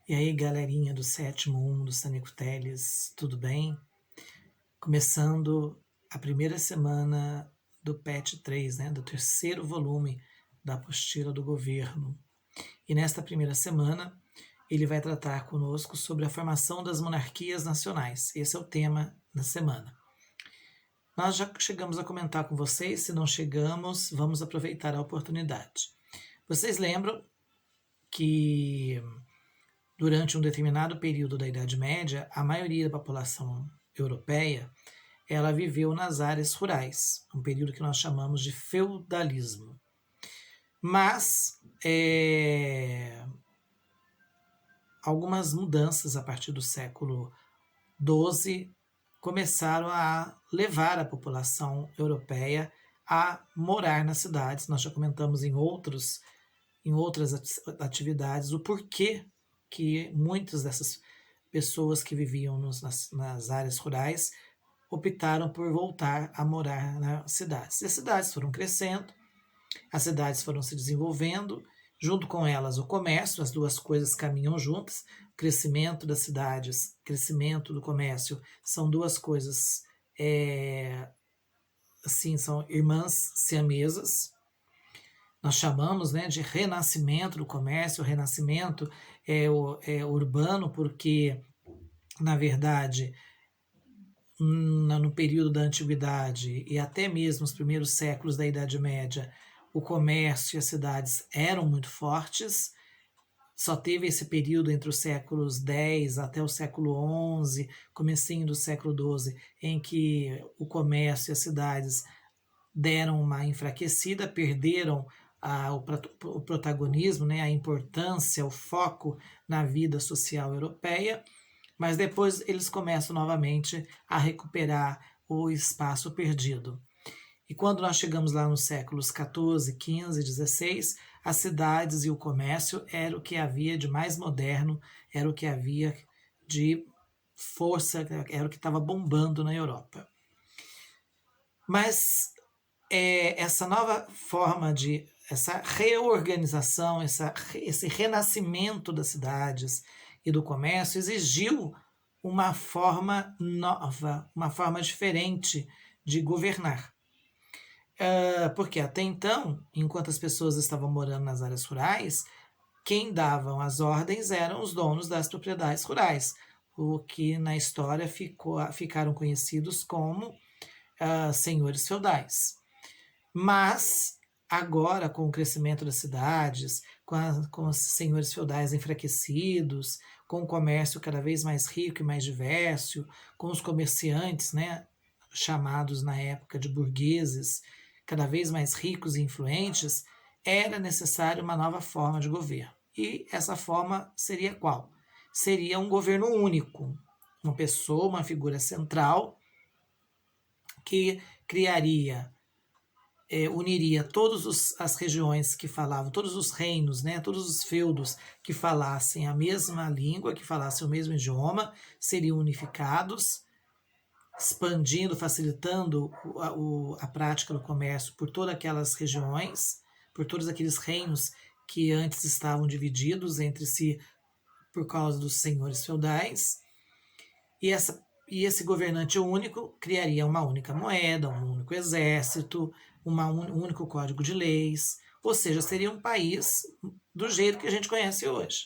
E aí, galerinha do 7º do Sânico Teles, tudo bem? Começando a primeira semana do PET 3, né, do terceiro volume da apostila do governo. E nesta primeira semana, ele vai tratar conosco sobre a formação das monarquias nacionais. Esse é o tema da semana. Nós já chegamos a comentar com vocês, se não chegamos, vamos aproveitar a oportunidade. Vocês lembram que durante um determinado período da Idade Média, a maioria da população europeia ela viveu nas áreas rurais, um período que nós chamamos de feudalismo. Mas algumas mudanças a partir do século XII começaram a levar a população europeia a morar nas cidades. Nós já comentamos em outras atividades o porquê que muitas dessas pessoas que viviam nas áreas rurais optaram por voltar a morar nas cidades. E as cidades foram crescendo, as cidades foram se desenvolvendo, junto com elas o comércio, as duas coisas caminham juntas. O crescimento das cidades, crescimento do comércio, são duas coisas, assim, são irmãs siamesas. Nós chamamos, né, de renascimento do comércio. O renascimento é urbano porque, na verdade, no período da Antiguidade e até mesmo os primeiros séculos da Idade Média, o comércio e as cidades eram muito fortes. Só teve esse período entre os séculos X até o século XI, comecinho do século XII, em que o comércio e as cidades deram uma enfraquecida, perderam o protagonismo, né, a importância, o foco na vida social europeia, mas depois eles começam novamente a recuperar o espaço perdido. E quando nós chegamos lá nos séculos XIV, XV, XVI, as cidades e o comércio era o que havia de mais moderno, era o que havia de força, era o que estava bombando na Europa. Mas essa nova forma essa reorganização, esse renascimento das cidades e do comércio exigiu uma forma nova, uma forma diferente de governar. Porque até então, enquanto as pessoas estavam morando nas áreas rurais, quem davam as ordens eram os donos das propriedades rurais, o que na história ficaram conhecidos como senhores feudais. Mas agora, com o crescimento das cidades, com os senhores feudais enfraquecidos, com o comércio cada vez mais rico e mais diverso, com os comerciantes, né, chamados na época de burgueses, cada vez mais ricos e influentes, era necessário uma nova forma de governo. E essa forma seria qual? Seria um governo único, uma pessoa, uma figura central, que criaria, uniria todas as regiões que falavam, todos os reinos, né, todos os feudos que falassem a mesma língua, que falassem o mesmo idioma, seriam unificados, expandindo, facilitando a prática do comércio por todas aquelas regiões, por todos aqueles reinos que antes estavam divididos entre si por causa dos senhores feudais. E esse governante único criaria uma única moeda, um único exército, um único código de leis, ou seja, seria um país do jeito que a gente conhece hoje.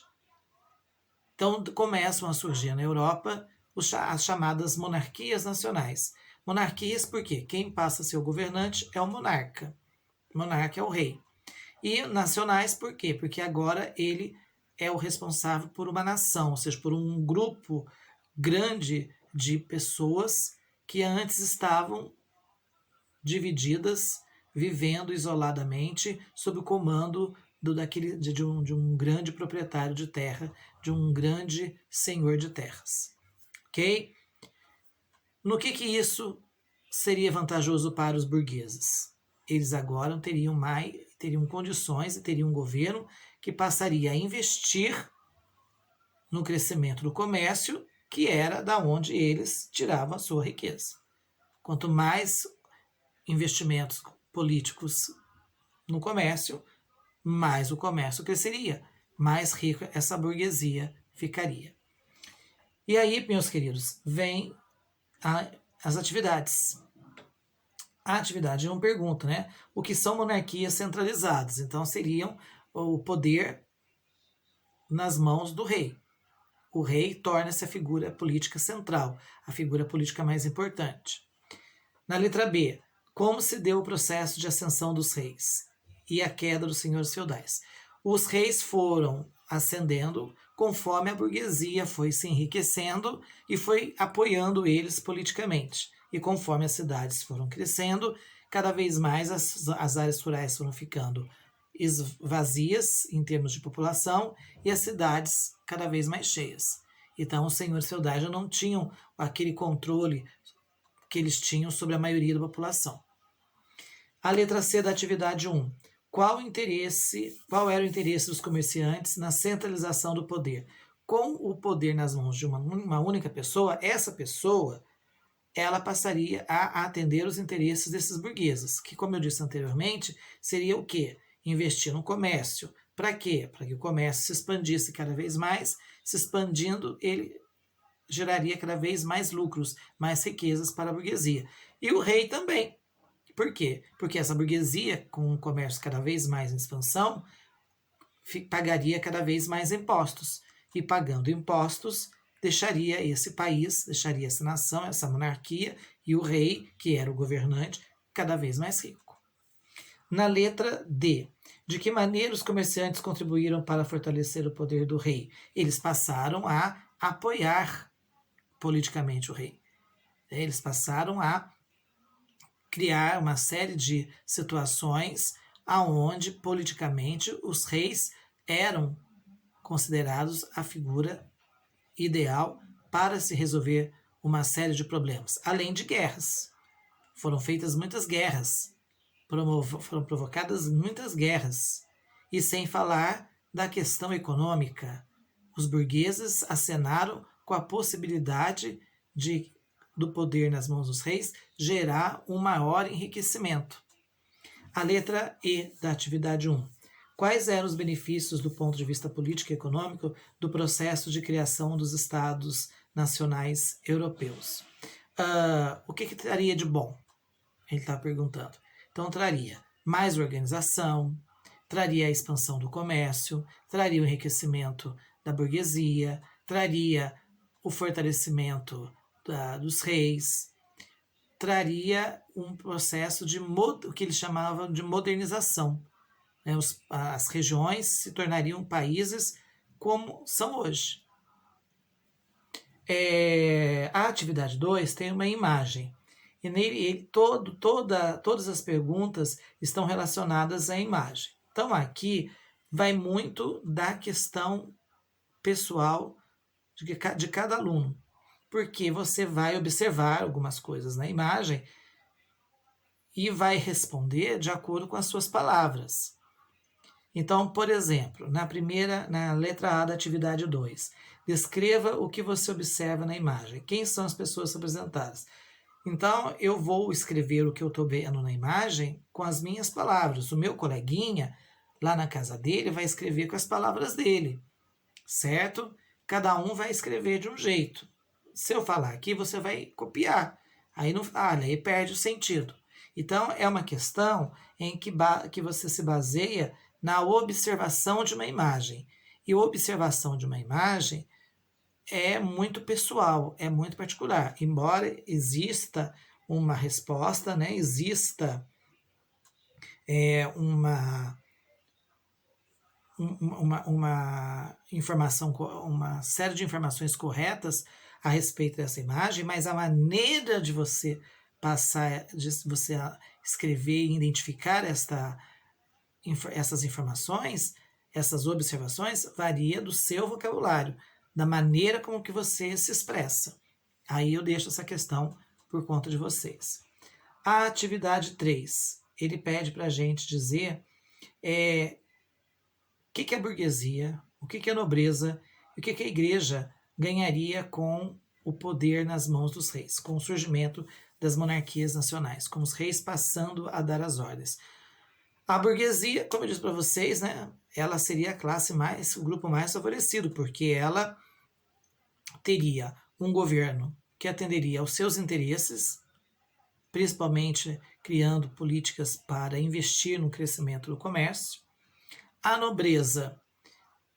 Então começam a surgir na Europa as chamadas monarquias nacionais. Monarquias porque quem passa a ser o governante é o monarca. O monarca é o rei. E nacionais por quê? Porque agora ele é o responsável por uma nação, ou seja, por um grupo grande de pessoas que antes estavam divididas, vivendo isoladamente, sob o comando de um grande proprietário de terra, de um grande senhor de terras. Ok? No que isso seria vantajoso para os burgueses? Eles agora teriam condições e teriam um governo que passaria a investir no crescimento do comércio, que era da onde eles tiravam a sua riqueza. Quanto mais investimentos políticos no comércio, mais o comércio cresceria, mais rica essa burguesia ficaria. E aí, meus queridos, vem as atividades. A atividade 1 pergunta, né? O que são monarquias centralizadas? Então, seriam o poder nas mãos do rei. O rei torna-se a figura política central, a figura política mais importante. Na letra B, como se deu o processo de ascensão dos reis e a queda dos senhores feudais? Os reis foram ascendendo conforme a burguesia foi se enriquecendo e foi apoiando eles politicamente. E conforme as cidades foram crescendo, cada vez mais as áreas rurais foram ficando vazias em termos de população e as cidades cada vez mais cheias. Então, os senhores feudais já não tinham aquele controle que eles tinham sobre a maioria da população. A letra C da atividade 1. Qual era o interesse dos comerciantes na centralização do poder? Com o poder nas mãos de uma única pessoa, essa pessoa ela passaria a atender os interesses desses burgueses, que, como eu disse anteriormente, seria o quê? Investir no comércio. Para quê? Para que o comércio se expandisse cada vez mais, se expandindo, ele geraria cada vez mais lucros, mais riquezas para a burguesia. E o rei também. Por quê? Porque essa burguesia, com o comércio cada vez mais em expansão, pagaria cada vez mais impostos. E pagando impostos, deixaria esse país, deixaria essa nação, essa monarquia e o rei, que era o governante, cada vez mais rico. Na letra D, de que maneira os comerciantes contribuíram para fortalecer o poder do rei? Eles passaram a apoiar politicamente o rei. Eles passaram a criar uma série de situações aonde politicamente os reis eram considerados a figura ideal para se resolver uma série de problemas, além de guerras. Foram feitas muitas guerras, foram provocadas muitas guerras, e sem falar da questão econômica. Os burgueses acenaram com a possibilidade do poder nas mãos dos reis gerar um maior enriquecimento. A letra E da atividade 1. Quais eram os benefícios do ponto de vista político e econômico do processo de criação dos Estados nacionais europeus? O que traria de bom? Ele está perguntando. Então, traria mais organização, traria a expansão do comércio, traria o enriquecimento da burguesia, traria o fortalecimento dos reis, traria um processo de o que eles chamavam de modernização. As regiões se tornariam países como são hoje. A atividade 2 tem uma imagem. E nele todas as perguntas estão relacionadas à imagem. Então, aqui vai muito da questão pessoal de cada aluno. Porque você vai observar algumas coisas na imagem e vai responder de acordo com as suas palavras. Então, por exemplo, na letra A da atividade 2, descreva o que você observa na imagem. Quem são as pessoas representadas? Então, eu vou escrever o que eu estou vendo na imagem com as minhas palavras. O meu coleguinha, lá na casa dele, vai escrever com as palavras dele, certo? Cada um vai escrever de um jeito. Se eu falar aqui, você vai copiar. Aí não fala, aí perde o sentido. Então, é uma questão em que você se baseia na observação de uma imagem. E a observação de uma imagem é muito pessoal, é muito particular. Embora exista uma resposta, né, exista uma informação, uma série de informações corretas a respeito dessa imagem, mas a maneira de você passar, de você escrever e identificar essas informações, essas observações, varia do seu vocabulário, da maneira como que você se expressa. Aí eu deixo essa questão por conta de vocês. A atividade 3, ele pede para a gente dizer o que é burguesia, o que é nobreza, e o que a igreja ganharia com o poder nas mãos dos reis, com o surgimento das monarquias nacionais, com os reis passando a dar as ordens. A burguesia, como eu disse para vocês, né, ela seria a classe o grupo mais favorecido, porque ela teria um governo que atenderia aos seus interesses, principalmente criando políticas para investir no crescimento do comércio. A nobreza,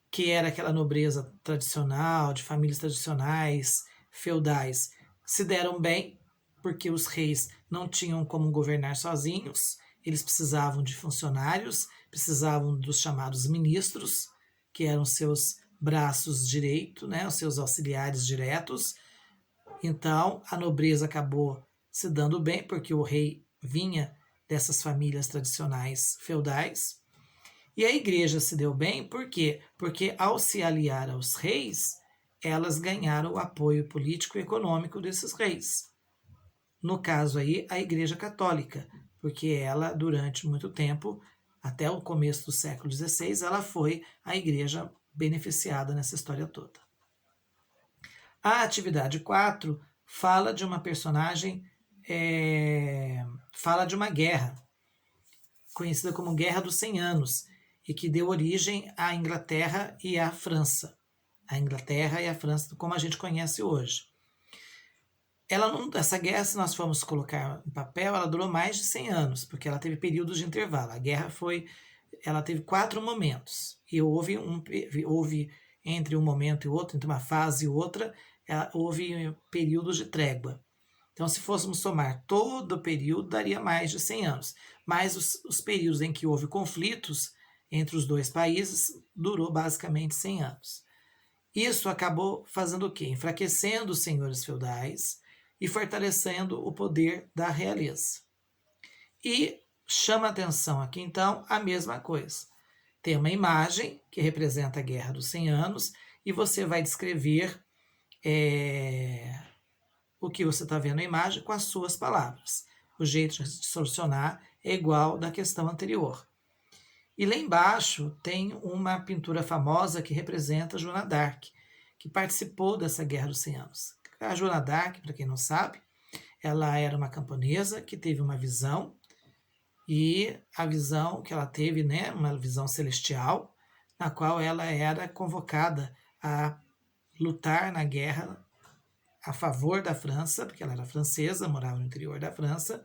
que era aquela nobreza tradicional, de famílias tradicionais, feudais, se deram bem, porque os reis não tinham como governar sozinhos, eles precisavam de funcionários, precisavam dos chamados ministros, que eram seus braços direitos, né, os seus auxiliares diretos. Então, a nobreza acabou se dando bem, porque o rei vinha dessas famílias tradicionais feudais. E a igreja se deu bem, por quê? Porque ao se aliar aos reis, elas ganharam o apoio político e econômico desses reis. No caso aí, a igreja católica, porque ela, durante muito tempo, até o começo do século XVI, ela foi a igreja beneficiada nessa história toda. A atividade 4 fala de uma personagem, fala de uma guerra, conhecida como Guerra dos 100 Anos, e que deu origem à Inglaterra e à França. A Inglaterra e a França, como a gente conhece hoje. Essa guerra, se nós formos colocar em papel, ela durou mais de 100 anos, porque ela teve períodos de intervalo. A guerra ela teve 4 momentos, e houve entre um momento e outro, entre uma fase e outra, houve períodos de trégua. Então, se fôssemos somar todo o período, daria mais de 100 anos. Mas os períodos em que houve conflitos entre os dois países durou basicamente 100 anos. Isso acabou fazendo o quê? Enfraquecendo os senhores feudais e fortalecendo o poder da realeza. E chama atenção aqui, então, a mesma coisa. Tem uma imagem que representa a Guerra dos 100 Anos e você vai descrever o que você está vendo na imagem com as suas palavras. O jeito de solucionar é igual da questão anterior. E lá embaixo tem uma pintura famosa que representa Joana d'Arc, que participou dessa Guerra dos 100 Anos. A Joana d'Arc, para quem não sabe, ela era uma camponesa que teve uma visão, e a visão que ela teve, né, uma visão celestial, na qual ela era convocada a lutar na guerra a favor da França, porque ela era francesa, morava no interior da França,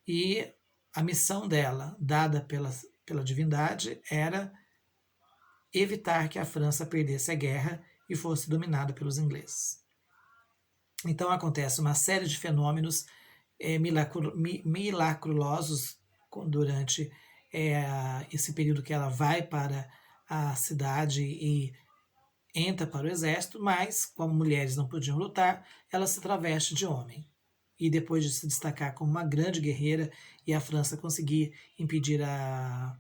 e a missão dela, dada pela divindade, era evitar que a França perdesse a guerra e fosse dominada pelos ingleses. Então acontece uma série de fenômenos milagrosos durante esse período que ela vai para a cidade e entra para o exército, mas como mulheres não podiam lutar, ela se traveste de homem. E depois de se destacar como uma grande guerreira e a França conseguir impedir a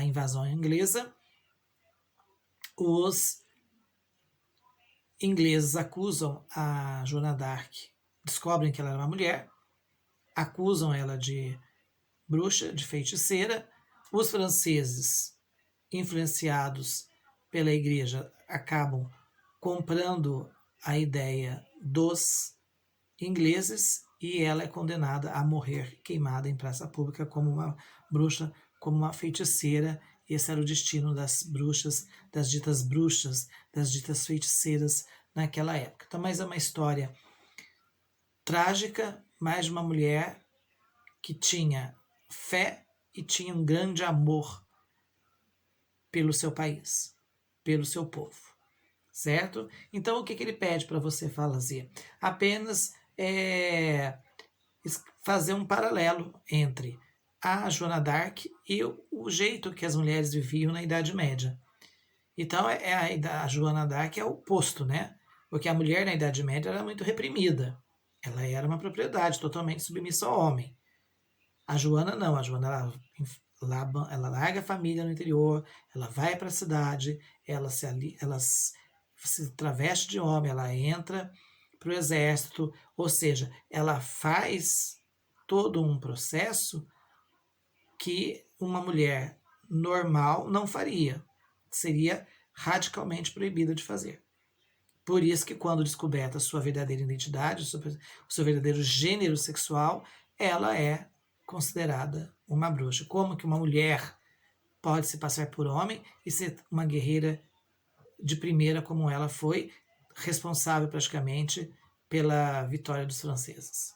invasão inglesa, os ingleses acusam a Joana d'Arc, descobrem que ela era uma mulher, acusam ela de bruxa, de feiticeira. Os franceses, influenciados pela igreja, acabam comprando a ideia dos ingleses e ela é condenada a morrer queimada em praça pública como uma bruxa, como uma feiticeira. Esse era o destino das bruxas, das ditas feiticeiras naquela época. Então, mas é uma história trágica, mais de uma mulher que tinha fé e tinha um grande amor pelo seu país, pelo seu povo, certo? Então, o que ele pede para você fazer? Apenas fazer um paralelo entre a Joana d'Arc e o jeito que as mulheres viviam na Idade Média. Então, a Joana d'Arc é o oposto, né? Porque a mulher na Idade Média era muito reprimida. Ela era uma propriedade totalmente submissa ao homem. A Joana não. A Joana ela larga a família no interior, ela vai para a cidade, ela se traveste de homem, ela entra para o exército, ou seja, ela faz todo um processo que uma mulher normal não faria. Seria radicalmente proibida de fazer. Por isso que quando descoberta a sua verdadeira identidade, o seu verdadeiro gênero sexual, ela é considerada uma bruxa. Como que uma mulher pode se passar por homem e ser uma guerreira de primeira como ela foi, responsável praticamente pela vitória dos franceses.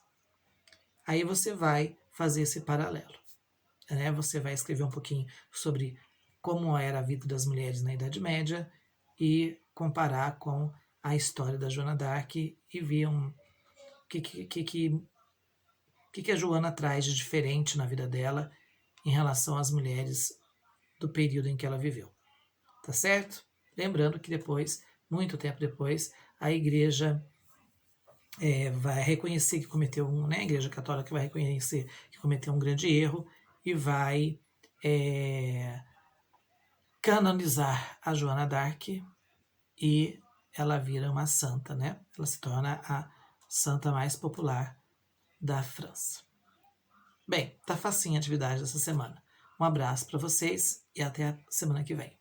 Aí você vai fazer esse paralelo, né? Você vai escrever um pouquinho sobre como era a vida das mulheres na Idade Média e comparar com a história da Joana d'Arc e ver o que a Joana traz de diferente na vida dela em relação às mulheres do período em que ela viveu. Tá certo? Lembrando que depois, muito tempo depois, a igreja vai reconhecer que cometeu né, a igreja católica vai reconhecer que cometeu um grande erro e vai canonizar a Joana d'Arc e ela vira uma santa, né? Ela se torna a santa mais popular da França. Bem, tá facinha a atividade dessa semana. Um abraço para vocês e até a semana que vem.